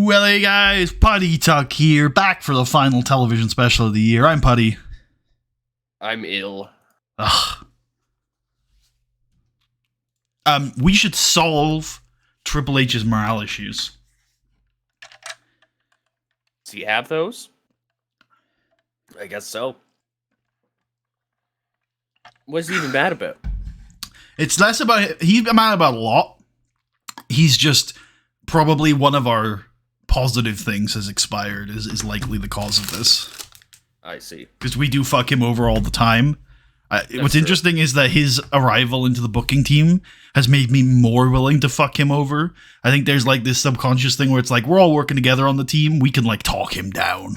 Well, hey guys, Putty Tuck here, back for the final television special of the year. I'm Putty. I'm ill. Ugh. We should solve Triple H's morale issues. Does he have those? I guess so. What's he even mad about? It's less about... He's mad about a lot. He's just... Probably one of our positive things has expired is likely the cause of this. I see. Because we do fuck him over all the time. What's true. interesting is that his arrival into the booking team has made me more willing to fuck him over. I think there's like this subconscious thing where it's like, we're all working together on the team. We can like talk him down.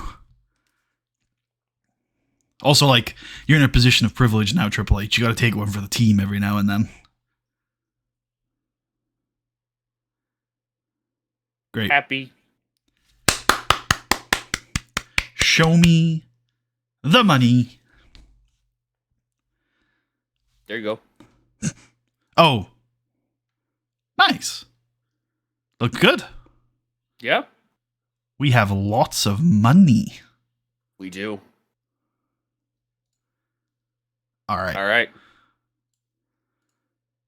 Also, like, you're in a position of privilege now, Triple H. You gotta take one for the team every now and then. Great. Happy. Show me the money. There you go. Oh. Nice. Look good. Yeah, We have lots of money. we do. All right. All right.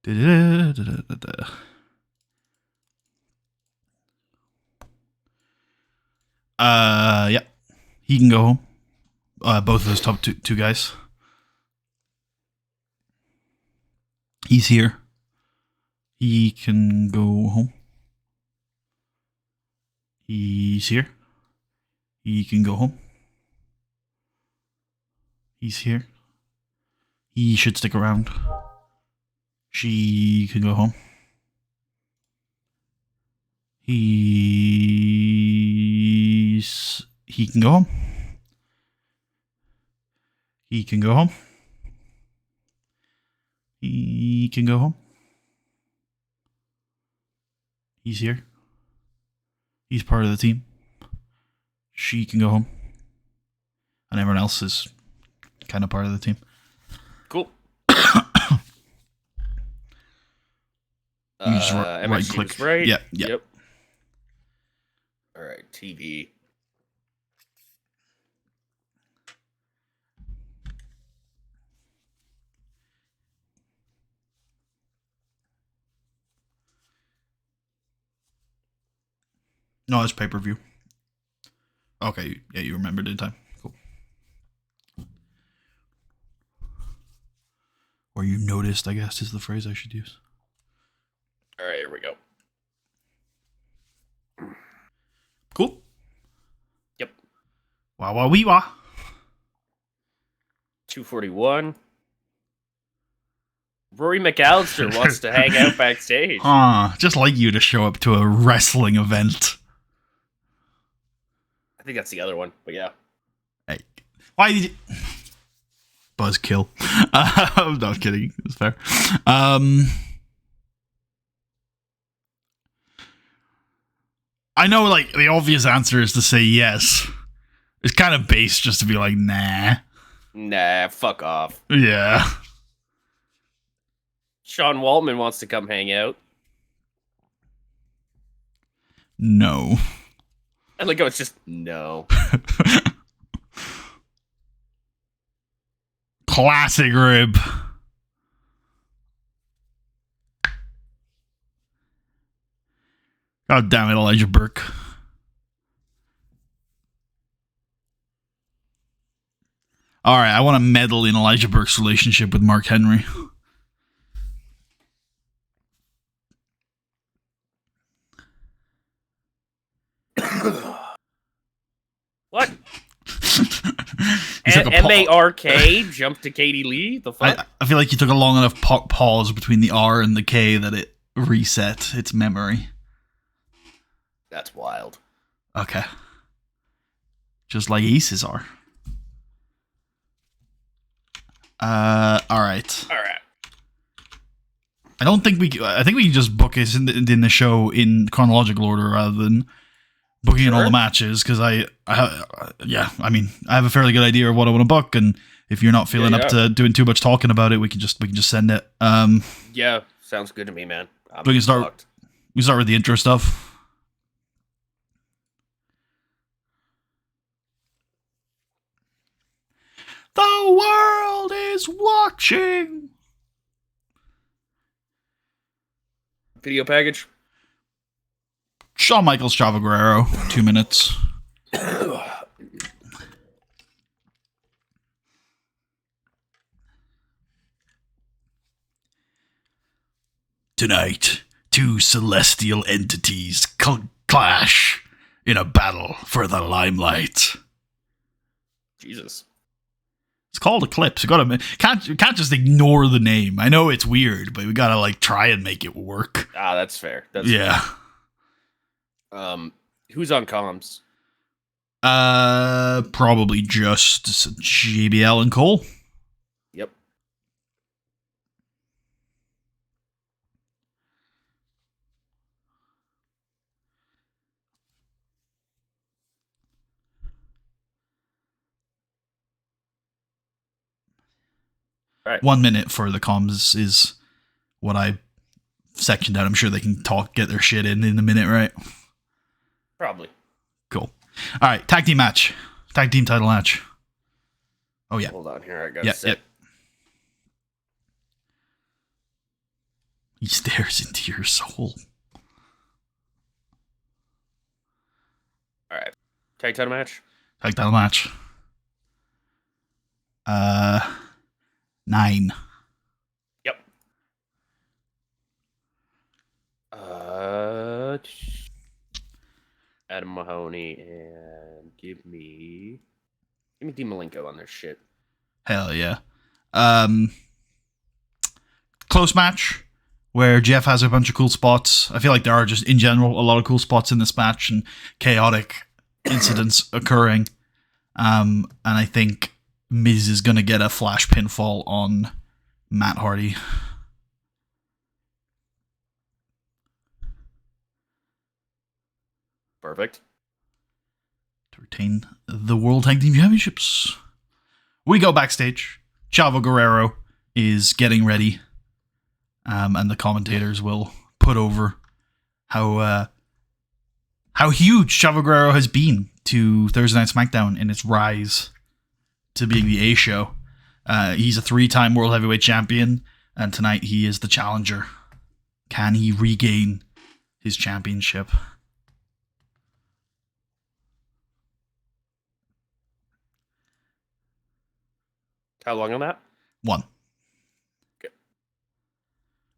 Da-da-da-da-da-da. Yeah. He can go home. Both of those top two guys. He's here. He can go home. He's here. He can go home. He's here. He should stick around. She can go home. He can go home. He can go home. He can go home. He's here. He's part of the team. She can go home. And everyone else is kind of part of the team. Cool. You just right click. Right? Yeah. Yep. All right, TV. No, it's pay-per-view. Okay, yeah, you remembered in time. Cool. Or you noticed, I guess, is the phrase I should use. All right, here we go. Cool. Yep. Wah wah wee wah. 241. Rory McAllister wants to hang out backstage. Just like you to show up to a wrestling event. I think that's the other one, but yeah. Hey, why did you... Buzzkill. I'm not kidding. It's fair. I know, like, the obvious answer is to say yes. It's kind of base just to be like, nah. Nah, fuck off. Yeah. Sean Waltman wants to come hang out. No. I like how it's just no. Classic rib. God damn it, Elijah Burke. Alright, I want to meddle in Elijah Burke's relationship with Mark Henry. What? He's like a M-A-R-K, jump to Katie Lee? The fuck? I feel like you took a long enough pause between the R and the K that it reset its memory. That's wild. Okay. Just like aces are. Alright. All right. I think we can just book it in the show in chronological order rather than booking in all the matches, because I have a fairly good idea of what I want to book, and if you're not feeling up to doing too much talking about it, we can just send it. Yeah, sounds good to me, man. We can start with the intro stuff. is watching. Video package. Shawn Michaels, Chavo Guerrero, 2 minutes. Tonight, two celestial entities clash in a battle for the limelight. Jesus. It's called Eclipse. You can't just ignore the name. I know it's weird, but we gotta like try and make it work. Ah, that's fair. Yeah. Fair. Who's on comms? Probably just JBL and Cole. Yep. All right. 1 minute for the comms is what I sectioned out. I'm sure they can get their shit in a minute, right? Probably. Cool. All right, tag team match. Tag team title match. Oh, yeah. Hold on here. I got set. Yep. He stares into your soul. All right. Tag title match? Tag title match. 9. Yep. Adam Mahoney and give me Dean Malenko on their shit. Hell yeah. Close match where Jeff has a bunch of cool spots. I feel like there are just in general a lot of cool spots in this match and chaotic incidents occurring. And I think Miz is going to get a flash pinfall on Matt Hardy. Perfect. To retain the World Tag Team Championships. We go backstage. Chavo Guerrero is getting ready. And the commentators will put over how huge Chavo Guerrero has been to Thursday Night SmackDown in its rise to being the A show. He's a 3-time World Heavyweight Champion, and tonight he is the challenger. Can he regain his championship? How long on that? 1. Okay.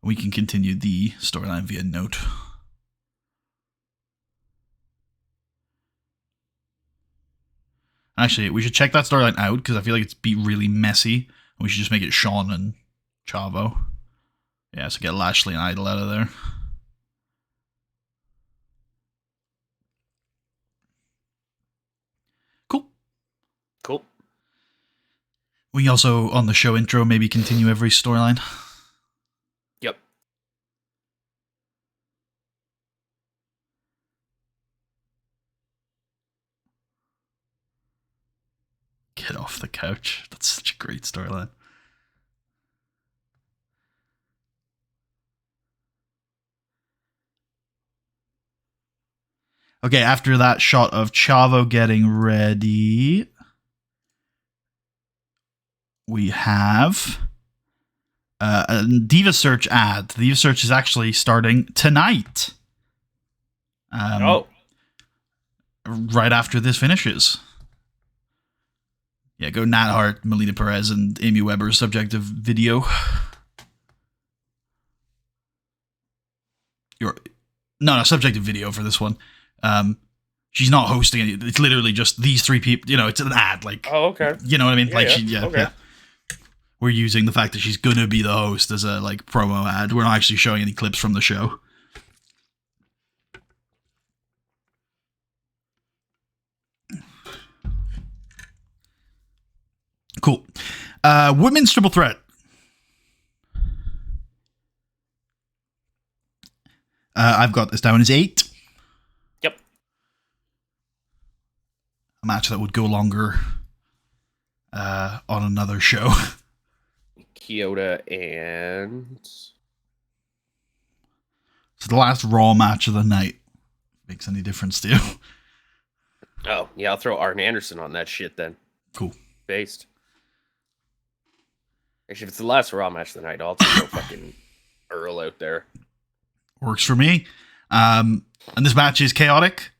We can continue the storyline via note. Actually, we should check that storyline out because I feel like it's really messy. We should just make it Sean and Chavo. Yeah, so get Lashley and Idol out of there. Cool. We also, on the show intro, maybe continue every storyline. Yep. Get off the couch. That's such a great storyline. Okay, after that shot of Chavo getting ready, we have a Diva Search ad. The Diva Search is actually starting tonight. Right after this finishes. Yeah, go Nat Hart, Melina Perez, and Amy Weber's subjective video. No, subjective video for this one. She's not hosting it. It's literally just these 3 people. You know, it's an ad. Like, oh, okay. You know what I mean? Yeah, okay. Yeah. We're using the fact that she's gonna be the host as a like promo ad. We're not actually showing any clips from the show. Cool. Women's triple threat. I've got this down as 8. Yep. A match that would go longer on another show. Kyoto and... So the last Raw match of the night. Makes any difference to you? Oh, yeah, I'll throw Arn Anderson on that shit then. Cool. Based. Actually, if it's the last Raw match of the night, I'll throw fucking Earl out there. Works for me. And this match is chaotic.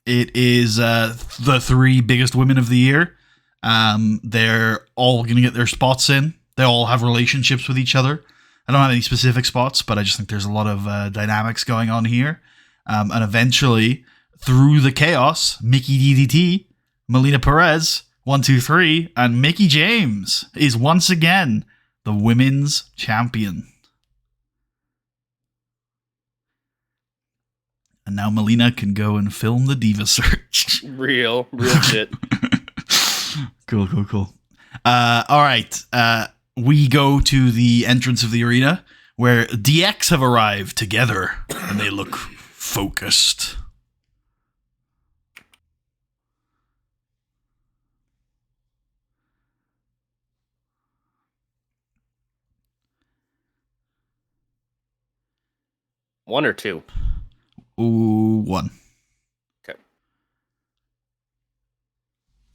It is the 3 biggest women of the year. They're all going to get their spots in. They all have relationships with each other. I don't have any specific spots, but I just think there's a lot of dynamics going on here. And eventually, through the chaos, Mickey DDT, Melina Perez, 1, 2, 3, and Mickey James is once again the women's champion. And now Melina can go and film the Diva Search. Real shit. Cool. All right. We go to the entrance of the arena where DX have arrived together and they look focused. One or two? Ooh, 1. Okay.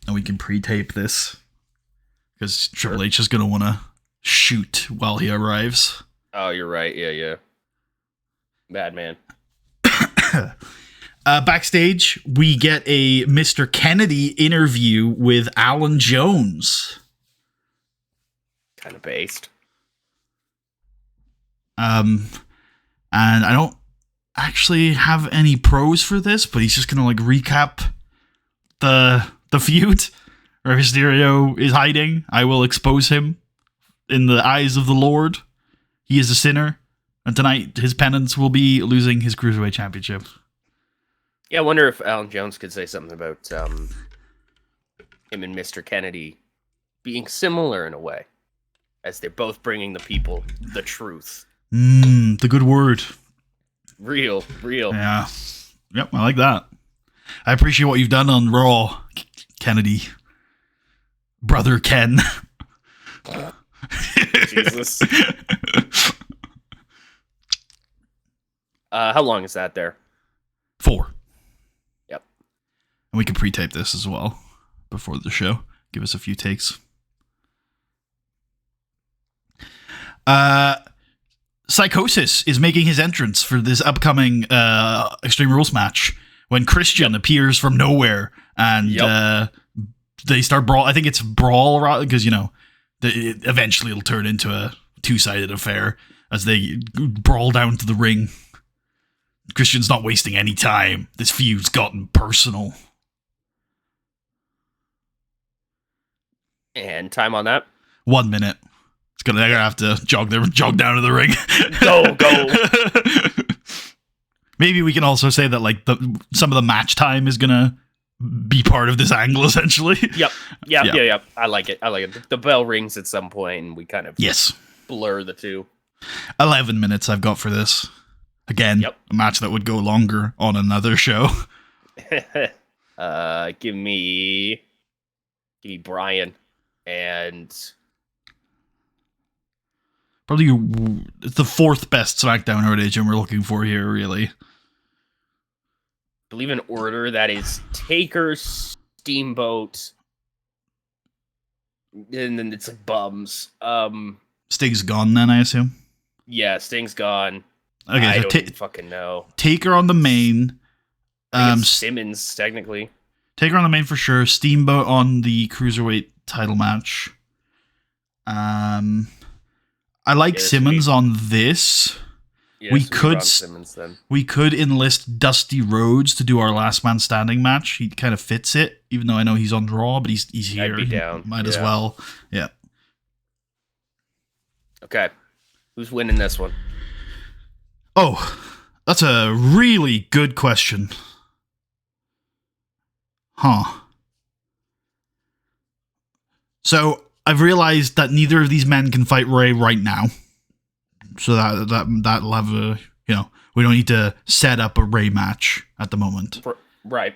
And we can pre-tape this because Triple H is going to want to shoot while he arrives. Oh, you're right. Yeah. Bad man. Backstage, we get a Mr. Kennedy interview with Alan Jones. Kind of based. And I don't actually have any pros for this, but he's just gonna like recap the feud where Mysterio is hiding. I will expose him in the eyes of the Lord. He is a sinner, and tonight his penance will be losing his Cruiserweight Championship. Yeah, I wonder if Alan Jones could say something about him and Mr. Kennedy being similar in a way, as they're both bringing the people the truth. The good word. Real. Yeah. Yep, I like that. I appreciate what you've done on Raw, Kennedy. Brother Ken. Jesus. How long is that there? 4. Yep. And we can pre-tape this as well before the show. Give us a few takes. Psychosis is making his entrance for this upcoming Extreme Rules match when Christian appears from nowhere and they start brawl. I think it's brawl because, you know, eventually it'll turn into a 2-sided affair as they brawl down to the ring. Christian's not wasting any time. This feud's gotten personal. And time on that? 1 minute. They're gonna have to jog down to the ring. Go. Maybe we can also say that like some of the match time is gonna be part of this angle essentially. Yep. I like it. The bell rings at some point, and we kind of blur the two. 11 minutes I've got for this. Again, a match that would go longer on another show. Give me Brian and. Probably it's the 4th best SmackDown rotation we're looking for here, really. I believe in order that is Taker, Steamboat, and then it's like bums. Sting's gone then, I assume? Yeah, Sting's gone. Okay, I so don't fucking know. Taker on the main. Simmons, technically. Taker on the main for sure. Steamboat on the Cruiserweight title match. I like Simmons on this. Yeah, we could enlist Dusty Rhodes to do our last man standing match. He kind of fits it, even though I know he's on Raw, but he's here. I'd be down. Might as well. Yeah. Okay. Who's winning this one? Oh, that's a really good question. Huh. So I've realized that neither of these men can fight Ray right now. So that'll have a, you know, we don't need to set up a Ray match at the moment. Right.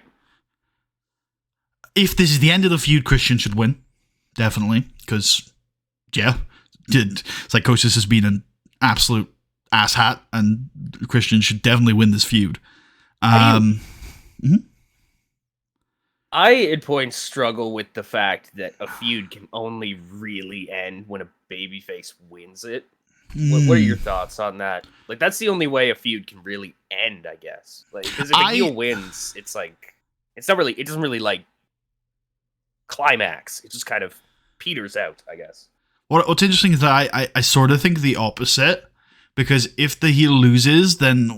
If this is the end of the feud, Christian should win. Definitely. Because, Psychosis has been an absolute asshat, and Christian should definitely win this feud. I at points struggle with the fact that a feud can only really end when a babyface wins it. What are your thoughts on that? Like, that's the only way a feud can really end, I guess. Like, because if a heel wins, it's like it doesn't really like climax. It just kind of peters out, I guess. What's interesting is that I sort of think the opposite, because if the heel loses, then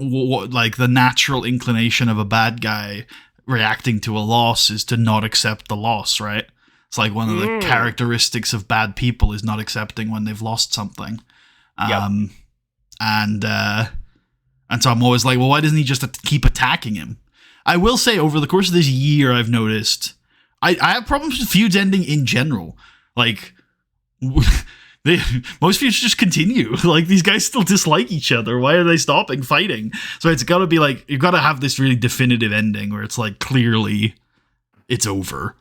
like the natural inclination of a bad guy reacting to a loss is to not accept the loss, right? It's like one of the characteristics of bad people is not accepting when they've lost something. And so I'm always like, well, why doesn't he just keep attacking him? I will say, over the course of this year, I've noticed I have problems with feuds ending in general. Like, most feuds just continue. Like, these guys still dislike each other. Why are they stopping fighting? So it's got to be like, you've got to have this really definitive ending where it's like, clearly it's over.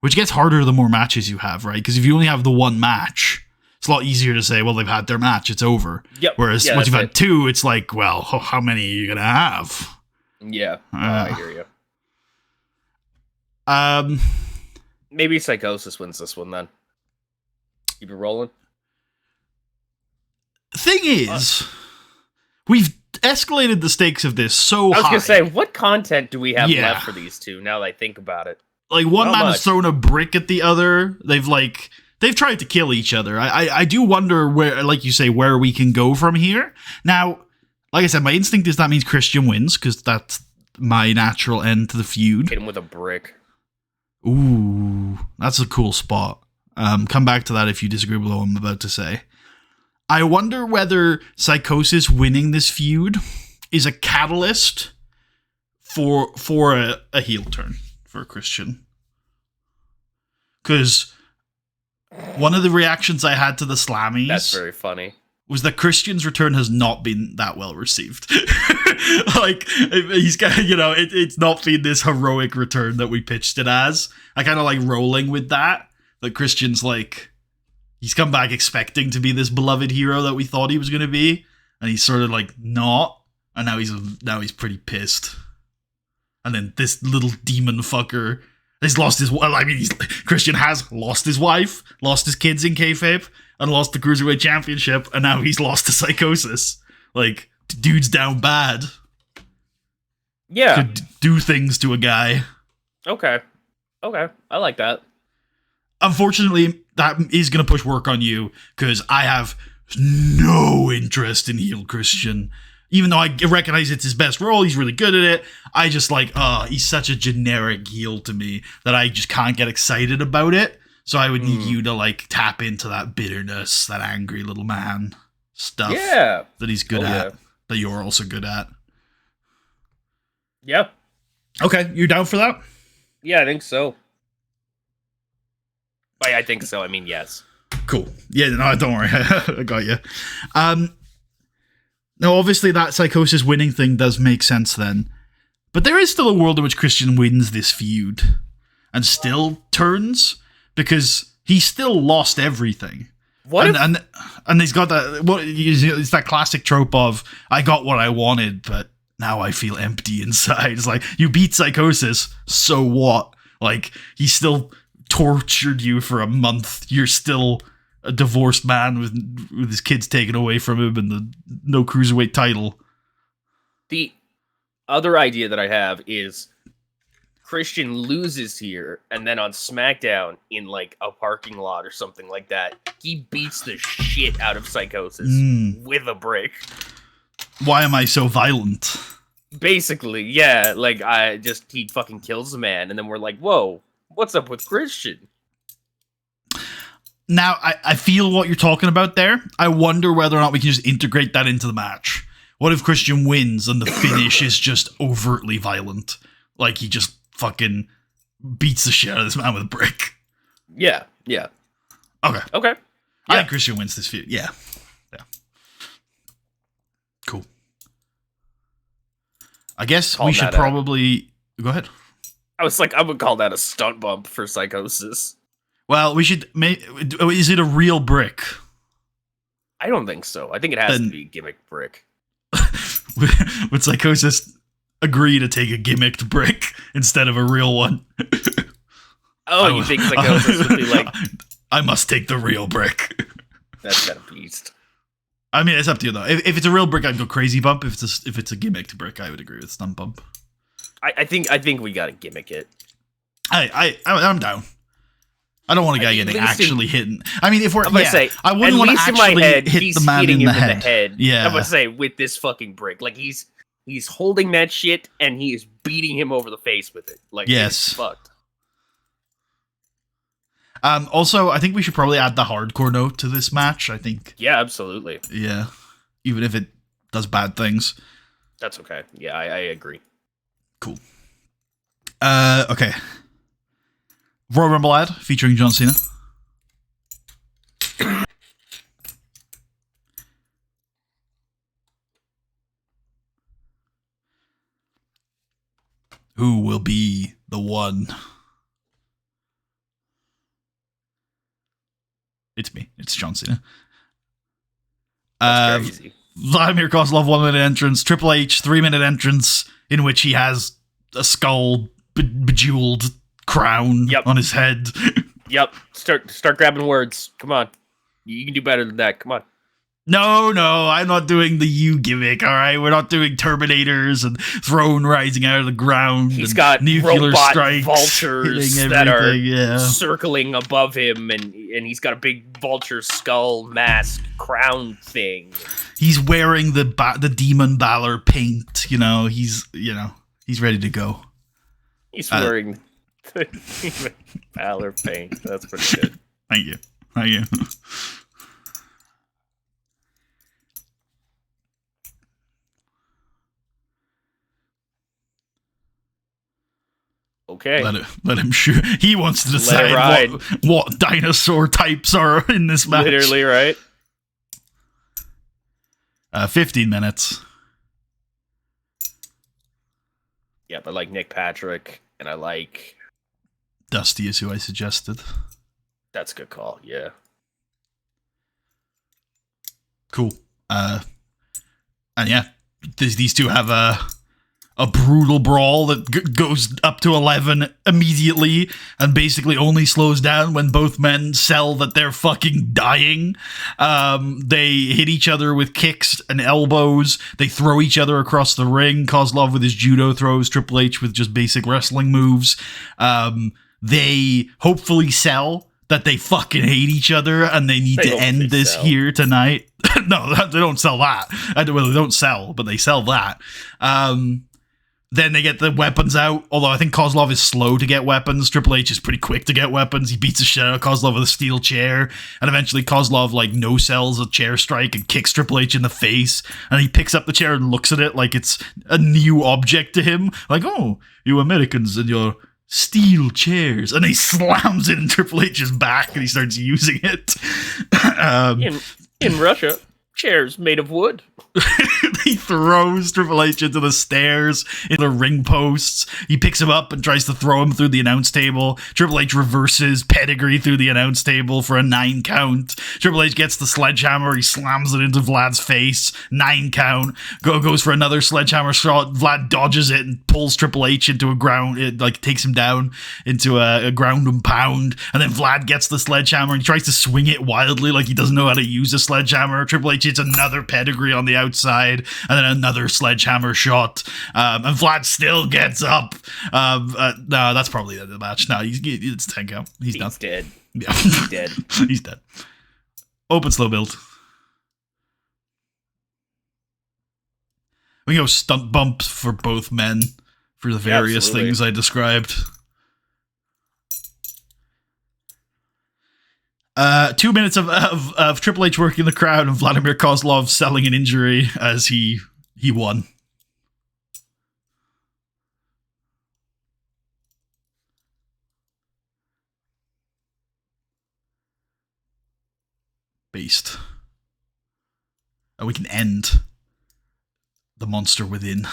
Which gets harder the more matches you have, right? Because if you only have the one match, it's a lot easier to say, well, they've had their match, it's over. Yep. Whereas once you've had two, it's like, well, how many are you going to have? Yeah, I hear you. Maybe Psychosis wins this one then. Keep it rolling. Thing is, we've escalated the stakes of this so high. I was going to say, what content do we have left for these two now that I think about it? Like, one man has thrown a brick at the other. They've tried to kill each other. I do wonder where, like you say, where we can go from here. Now, like I said, my instinct is that means Christian wins, because that's my natural end to the feud. Hit him with a brick. Ooh, that's a cool spot. Come back to that if you disagree with what I'm about to say. I wonder whether Psychosis winning this feud is a catalyst for a heel turn for Christian. Because one of the reactions I had to the Slammies... That's very funny. ...was that Christian's return has not been that well received. Like, he's got, it's not been this heroic return that we pitched it as. I kind of like rolling with that Christian's like, he's come back expecting to be this beloved hero that we thought he was going to be, and he's sort of like not, and now he's pretty pissed. And then this little demon fucker has lost his... Christian has lost his wife, lost his kids in kayfabe, and lost the Cruiserweight Championship, and now he's lost to Psychosis. Like, dude's down bad. Yeah. Could do things to a guy. Okay. I like that. Unfortunately, that is going to push work on you, because I have no interest in heel Christian. Even though I recognize it's his best role, he's really good at it. I just he's such a generic heel to me that I just can't get excited about it. So I would need you to tap into that bitterness, that angry little man stuff that he's good at, that you're also good at. Yeah. Okay, you're down for that? Yeah, I think so. I think so. I mean, yes. Cool. Yeah, no, don't worry. I got you. Now, obviously, that Psychosis winning thing does make sense then. But there is still a world in which Christian wins this feud and still turns, because he still lost everything. And he's got that... It's that classic trope of, I got what I wanted, but now I feel empty inside. It's like, you beat Psychosis, so what? Like, he still tortured you for a month. You're still a divorced man with his kids taken away from him and the no cruiserweight title. The other idea that I have is Christian loses here, and then on SmackDown in a parking lot or something like that, he beats the shit out of Psychosis with a brick. Why am I so violent? Basically, yeah. He fucking kills the man, and then we're like, whoa, what's up with Christian? Now, I feel what you're talking about there. I wonder whether or not we can just integrate that into the match. What if Christian wins and the finish is just overtly violent? Like, he just fucking beats the shit out of this man with a brick. Yeah. Okay. Yeah. I think Christian wins this feud. Yeah. Cool. I guess we should probably... Go ahead. I was like, I would call that a stunt bump for Psychosis. Well, we should... Is it a real brick? I don't think so. I think it has to be a gimmick brick. With Psychosis agree to take a gimmicked brick instead of a real one. You think Psychosis would be like, I must take the real brick. That's kind of beast. I mean, it's up to you though. If it's a real brick, I'd go crazy bump. If it's a gimmicked brick, I would agree with stun bump. I think we gotta gimmick it. I'm down. I don't want a guy getting actually hit. I mean, if we're, I wouldn't want to actually hit the man in the head. Yeah, I'm gonna say with this fucking brick, like he's holding that shit and he is beating him over the face with it. Like, yes, it's fucked. Also, I think we should probably add the hardcore note to this match. I think. Yeah, absolutely. Yeah, even if it does bad things. That's okay. Yeah, I agree. Cool. Okay. Royal Rumble ad featuring John Cena. Who will be the one? It's me. It's John Cena. That's crazy. Vladimir Kozlov 1-minute entrance. Triple H 3-minute entrance in which he has a skull bejeweled crown on his head. Yep. Start grabbing words. Come on. You can do better than that. Come on. No, I'm not doing the U gimmick, alright? We're not doing Terminators and throne rising out of the ground. He's got nuclear robot strikes vultures that are circling above him, and he's got a big vulture skull mask crown thing. He's wearing the Demon Balor paint, he's ready to go. He's wearing the Demon Balor paint. That's pretty good. Thank you. Okay. Let him shoot. He wants to decide what dinosaur types are in this match. Literally, right? 15 minutes. Yep, I like Nick Patrick, and I like... Dusty is who I suggested. That's a good call, yeah. Cool. And yeah, these two have a brutal brawl that goes up to 11 immediately and basically only slows down when both men sell that they're fucking dying. They hit each other with kicks and elbows. They throw each other across the ring. Kozlov with his judo throws, Triple H with just basic wrestling moves. They hopefully sell that they fucking hate each other and they need to end this here tonight. No, they don't sell that. Well, they don't sell, but they sell that. Then they get the weapons out, although I think Kozlov is slow to get weapons. Triple H is pretty quick to get weapons. He beats the shit out of Kozlov with a steel chair, and eventually Kozlov, no-sells a chair strike and kicks Triple H in the face, and he picks up the chair and looks at it like it's a new object to him. Like, oh, you Americans and your steel chairs. And he slams it in Triple H's back, and he starts using it. In Russia, chairs made of wood. He throws Triple H into the stairs, into the ring posts. He picks him up and tries to throw him through the announce table. Triple H reverses pedigree through the announce table for a 9 count. Triple H gets the sledgehammer. He slams it into Vlad's face. 9 count. Goes for another sledgehammer shot. Vlad dodges it and pulls Triple H into a ground. It takes him down into a ground and pound. And then Vlad gets the sledgehammer and he tries to swing it wildly like he doesn't know how to use a sledgehammer. Triple H hits another pedigree on the outside. And then another sledgehammer shot. And Vlad still gets up. No, that's probably the end of the match. No, it's 10 count. He's done. Dead. Yeah. He's dead. He's dead. Open slow build. We go stunt bumps for both men for the various things I described. 2 minutes of Triple H working the crowd and Vladimir Kozlov selling an injury as he won. Based. And we can end the monster within.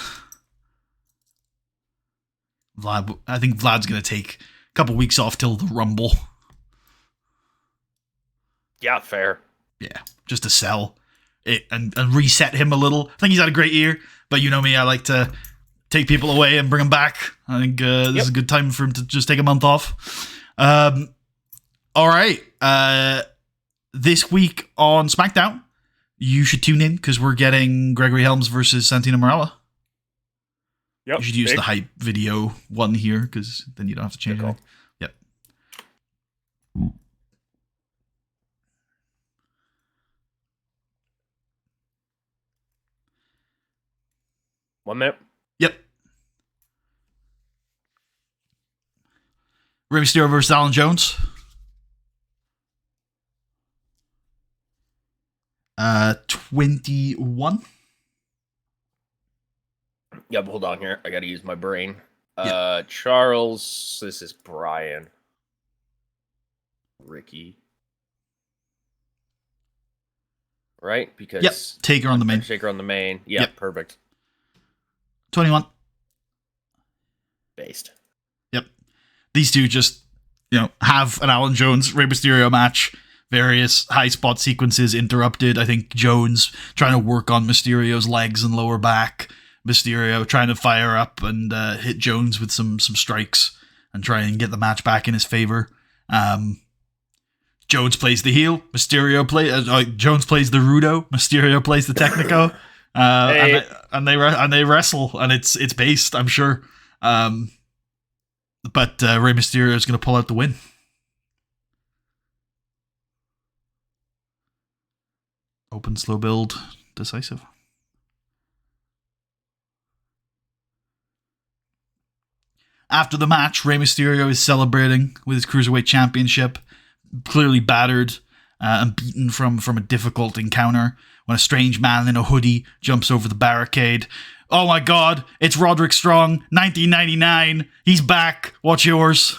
I think Vlad's going to take a couple weeks off till the Rumble. Yeah, fair. Yeah, just to sell it and reset him a little. I think he's had a great year, but you know me, I like to take people away and bring them back. I think this is a good time for him to just take a month off. All right. This week on SmackDown, you should tune in because we're getting Gregory Helms versus Santino Marella. Yep. You should use the hype video one here because then you don't have to change anything. Yep. 1 minute. Yep. Rey Mysterio versus Alan Jones. 21. Yep, hold on here. I gotta use my brain. Charles, this is Brian. Ricky. Right? Because Taker on the main. Taker on the main. Yep, perfect. 21. Based. Yep. These two just, have an Alan Jones Rey Mysterio match. Various high spot sequences interrupted. I think Jones trying to work on Mysterio's legs and lower back. Mysterio trying to fire up and hit Jones with some strikes and try and get the match back in his favor. Jones plays the heel. Mysterio Jones plays the Rudo. Mysterio plays the Technico. And they wrestle, and it's based, I'm sure. But Rey Mysterio is going to pull out the win. Open, slow build, decisive. After the match, Rey Mysterio is celebrating with his Cruiserweight Championship, clearly battered and beaten from a difficult encounter, when a strange man in a hoodie jumps over the barricade. Oh my god, it's Roderick Strong, 1999. He's back. What's yours?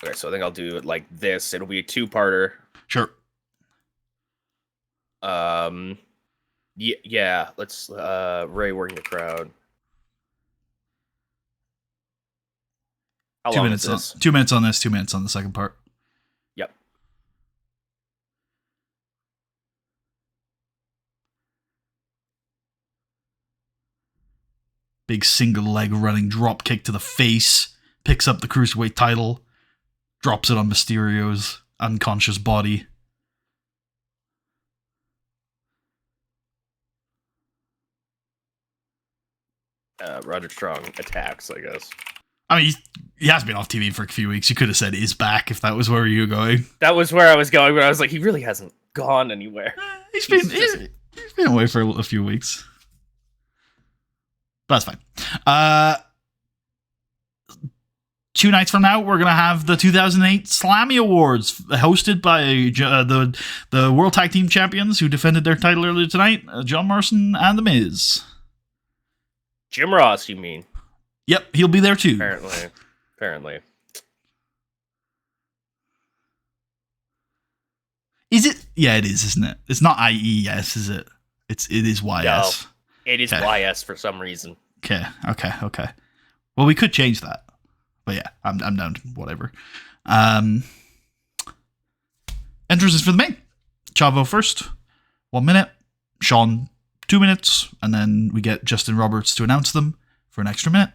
Okay, so I think I'll do it like this. It'll be a two-parter. Sure. Yeah, let's Ray working the crowd. How 2 long minutes is this? 2 minutes on this, 2 minutes on the second part. Yep. Big single leg running drop kick to the face, picks up the Cruiserweight title, drops it on Mysterio's unconscious body. Roderick Strong attacks, I guess. I mean, he has been off TV for a few weeks. You could have said is back if that was where you were going. That was where I was going, but I was like, he really hasn't gone anywhere. He's been away for a few weeks. But that's fine. 2 nights from now, we're going to have the 2008 Slammy Awards, hosted by the World Tag Team Champions who defended their title earlier tonight, John Morrison and The Miz. Jim Ross, you mean? Yep, he'll be there too. Apparently. Is it? Yeah, it is, isn't it? It's not IES, is it? It is YS. No, it is YS for some reason. Okay. Well, we could change that. But yeah, I'm down to whatever. Entrances for the main. Chavo first, 1 minute. Sean, 2 minutes. And then we get Justin Roberts to announce them for an extra minute.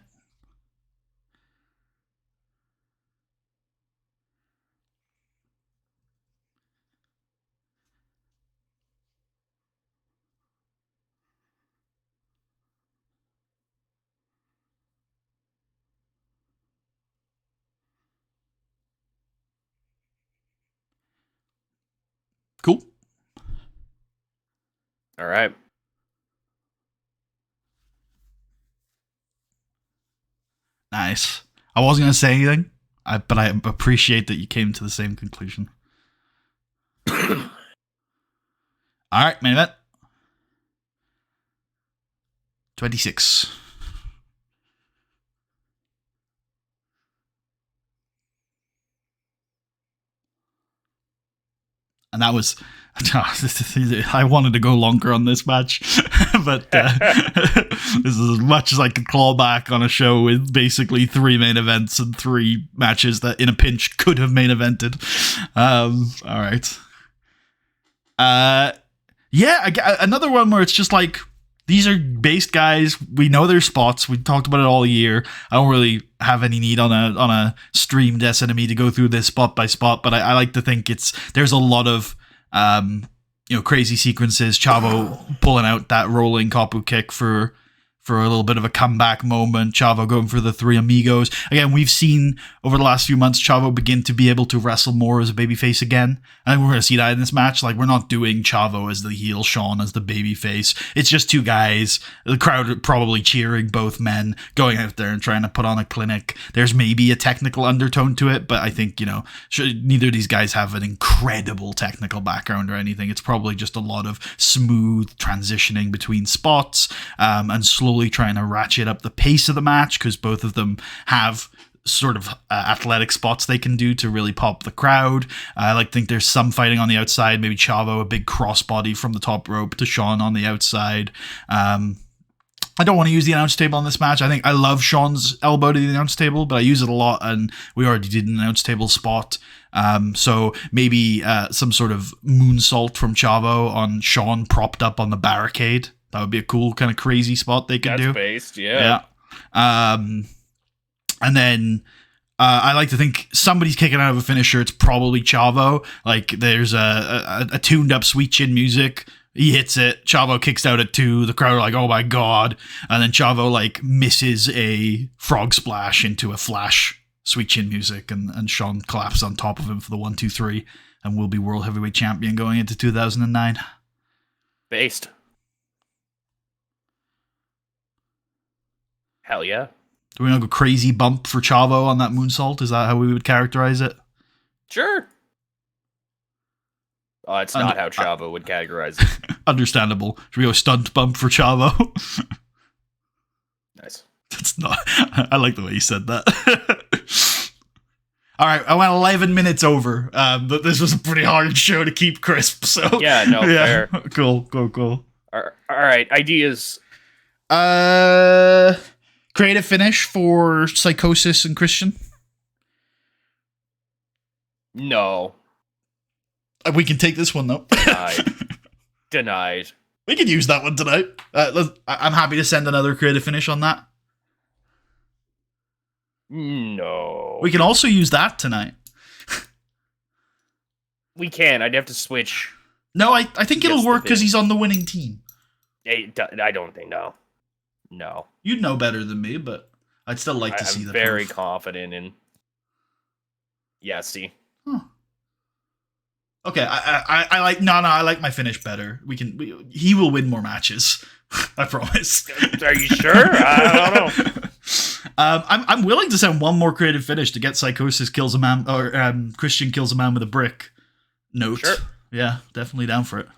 Cool. All right. Nice. I wasn't going to say anything, but I appreciate that you came to the same conclusion. All right, main event. 26. And that was... I wanted to go longer on this match, but this is as much as I could claw back on a show with basically 3 main events and 3 matches that in a pinch could have main evented. All right. Yeah, another one where it's just like these are based guys. We know their spots. We talked about it all year. I don't really have any need on a streamed SNME to go through this spot by spot, but I like to think there's a lot of crazy sequences. Chavo pulling out that rolling Kapu kick for a little bit of a comeback moment. Chavo going for the three amigos. Again, we've seen over the last few months Chavo begin to be able to wrestle more as a babyface again. I think we're going to see that in this match. Like, we're not doing Chavo as the heel, Sean as the babyface. It's just two guys. The crowd probably cheering both men, going out there and trying to put on a clinic. There's maybe a technical undertone to it, but I think, neither of these guys have an incredible technical background or anything. It's probably just a lot of smooth transitioning between spots and slowly trying to ratchet up the pace of the match, because both of them have sort of athletic spots they can do to really pop the crowd. I like to think there's some fighting on the outside. Maybe Chavo, a big crossbody from the top rope to Sean on the outside. I don't want to use the announce table on this match. I think I love Sean's elbow to the announce table, but I use it a lot, and we already did an announce table spot. So maybe some sort of moonsault from Chavo on Sean propped up on the barricade. That would be a cool kind of crazy spot they could do. That's based, yeah. And then I like to think somebody's kicking out of a finisher. It's probably Chavo. Like, there's a tuned up sweet chin music. He hits it. Chavo kicks out at 2. The crowd are like, oh my god. And then Chavo misses a frog splash into a flash sweet chin music. And Sean collapses on top of him for the 1, 2, 3. And will be world heavyweight champion going into 2009. Based. Hell yeah. Do we not go crazy bump for Chavo on that moonsault? Is that how we would characterize it? Sure. Oh, it's not how Chavo would categorize it. Understandable. Should we go stunt bump for Chavo? Nice. That's not... I like the way you said that. All right, I went 11 minutes over. But this was a pretty hard show to keep crisp, so... Yeah, no, fair. Cool. All right, ideas. Creative finish for Psychosis and Christian? No. We can take this one, though. Denied. We could use that one tonight. I'm happy to send another creative finish on that. No. We can also use that tonight. We can. I'd have to switch. No, I think it'll work because he's on the winning team. I don't think, no. No. You'd know better than me, but I'd still like to see the proof. I'm very confident in... Yeah, see. Huh. Okay, I like... No, I like my finish better. He will win more matches. I promise. Are you sure? I don't know. I'm willing to send one more creative finish to get Psychosis kills a man, or Christian kills a man with a brick note. Sure. Yeah, definitely down for it.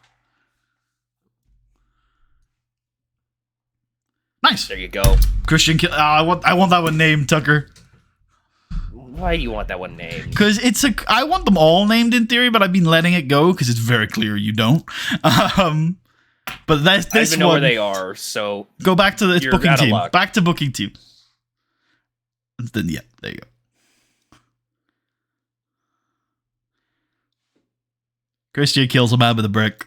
Nice. There you go. Christian kill. I want that one named, Tucker. Why do you want that one named? Because I want them all named in theory, but I've been letting it go because it's very clear you don't. But this I don't even know one, where they are, so go back to it's booking team. Luck. Back to booking team. Then yeah, there you go. Christian kills a man with a brick.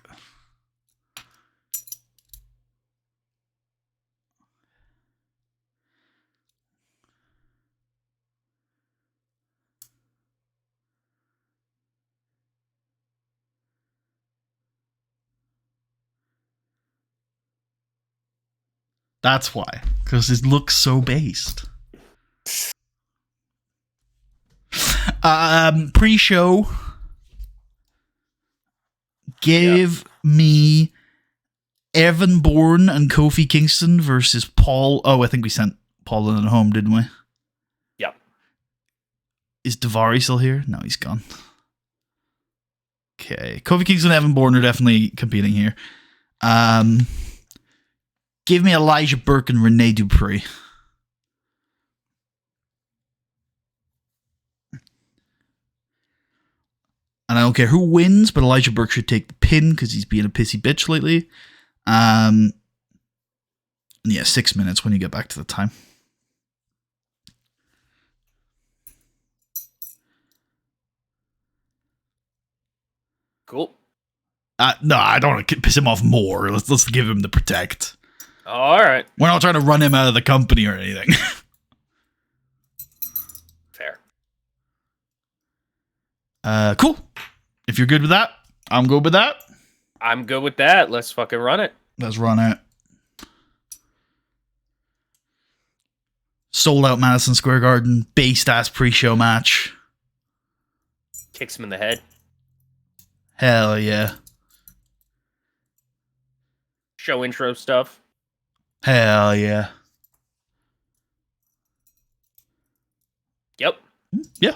That's why, because it looks so based. Pre-show, give me Evan Bourne and Kofi Kingston versus Paul. Oh, I think we sent Paul in at home, didn't we? Yeah. Is Davari still here? No, he's gone. Okay, Kofi Kingston and Evan Bourne are definitely competing here. Give me Elijah Burke and Rene Dupree. And I don't care who wins, but Elijah Burke should take the pin because he's being a pissy bitch lately. And yeah, 6 minutes when you get back to the time. Cool. No, I don't want to piss him off more. Let's give him the protect. All right. We're not trying to run him out of the company or anything. Fair. Cool. If you're good with that, I'm good with that. I'm good with that. Let's fucking run it. Let's run it. Sold out Madison Square Garden, based ass pre-show match. Kicks him in the head. Hell yeah. Show intro stuff. Hell yeah. Yep. Yeah.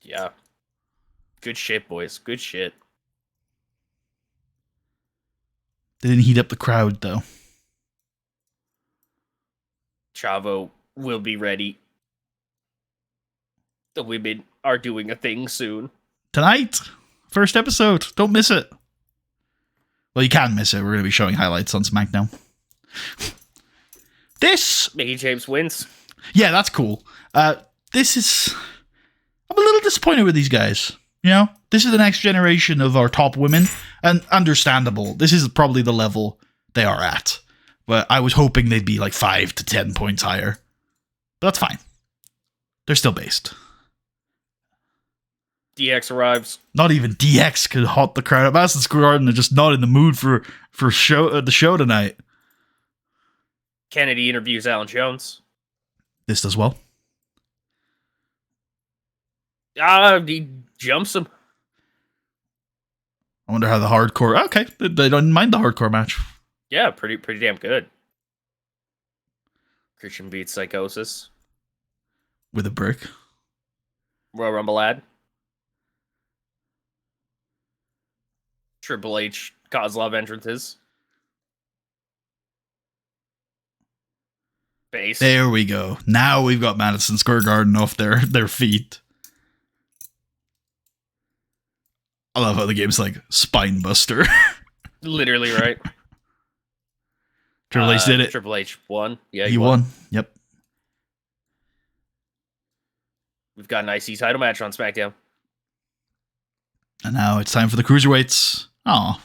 Yeah. Good shit, boys. Good shit. They didn't heat up the crowd, though. Chavo will be ready. The women are doing a thing soon. Tonight, first episode. Don't miss it. Well, you can miss it. We're going to be showing highlights on SmackDown. This... Mickey James wins. Yeah, that's cool. This is... I'm a little disappointed with these guys. You know? This is the next generation of our top women. And understandable. This is probably the level they are at. But I was hoping they'd be like 5 to 10 points higher. But that's fine. They're still based. DX arrives. Not even DX could hot the crowd up. Madison Square Garden are just not in the mood for the show tonight. Kennedy interviews Alan Jones. This does well. He jumps him. I wonder how the hardcore... Okay, they don't mind the hardcore match. Yeah, pretty damn good. Christian beats Psychosis. With a brick. Royal Rumble ad. Triple H Kozlov entrances. Base. There we go. Now we've got Madison Square Garden off their feet. I love how the game's like Spine Buster. Literally, right? Triple H did it. Triple H won. Yeah, he won. Yep. We've got an IC title match on SmackDown. And now it's time for the cruiserweights. Aw.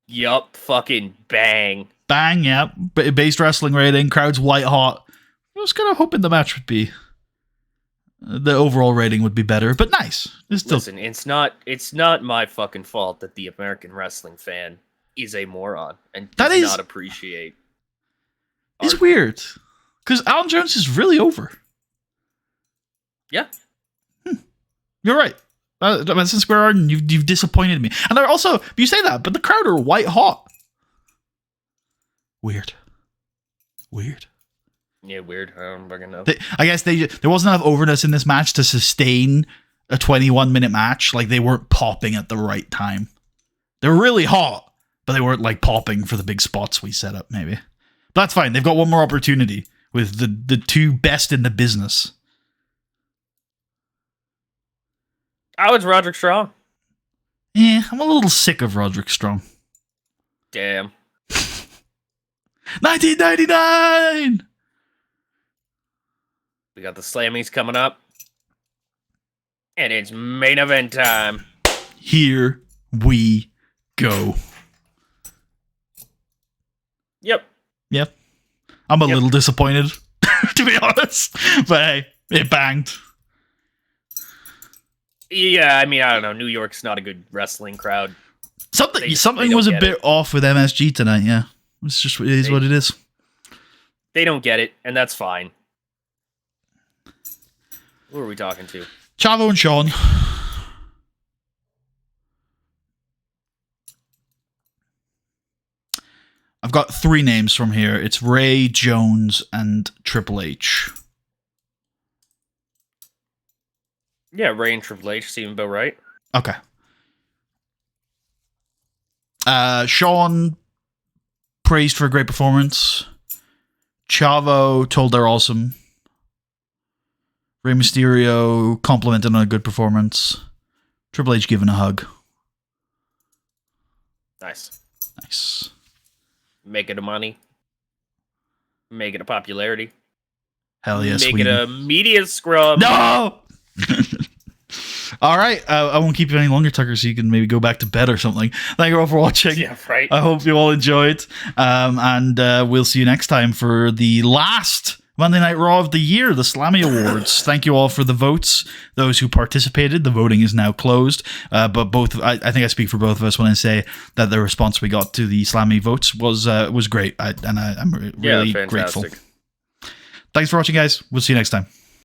Yup. Fucking bang. Bang, yeah. Based wrestling rating. Crowd's white hot. I was kind of hoping the match would be... the overall rating would be better, but nice. Listen, it's not my fucking fault that the American wrestling fan is a moron and does not appreciate. It's weird. Because Alan Jones is really over. Yeah. You're right. Madison Square Garden, you've disappointed me. And they're also, you say that, but the crowd are white hot. Weird. Yeah, weird. I don't fucking know. I guess there wasn't enough overness in this match to sustain a 21-minute match. Like, they weren't popping at the right time. They were really hot, but they weren't, like, popping for the big spots we set up, maybe. But that's fine. They've got one more opportunity with the two best in the business. Oh, it's Roderick Strong. Yeah, I'm a little sick of Roderick Strong. Damn. 1999! We got the Slammies coming up. And it's main event time. Here we go. Yep. I'm a little disappointed, to be honest. But hey, it banged. Yeah, I mean, I don't know. New York's not a good wrestling crowd. Something was a bit off with MSG tonight, yeah. It's just what it is. They don't get it, and that's fine. Who are we talking to? Chavo and Sean. I've got 3 names from here. It's Ray, Jones, and Triple H. Yeah, Ray and Triple H seem about right. Okay. Sean praised for a great performance. Chavo told they're awesome. Rey Mysterio complimented on a good performance. Triple H giving a hug. Nice. Make it a money. Make it a popularity. Hell yes. Make it a media scrub. No! All right. I won't keep you any longer, Tucker, so you can maybe go back to bed or something. Thank you all for watching. Yeah, right. I hope you all enjoyed. And we'll see you next time for the last Monday Night Raw of the year, the SNME Awards. Thank you all for the votes, those who participated. The voting is now closed. But I think I speak for both of us when I say that the response we got to the SNME votes was great. I'm really grateful. Thanks for watching, guys. We'll see you next time.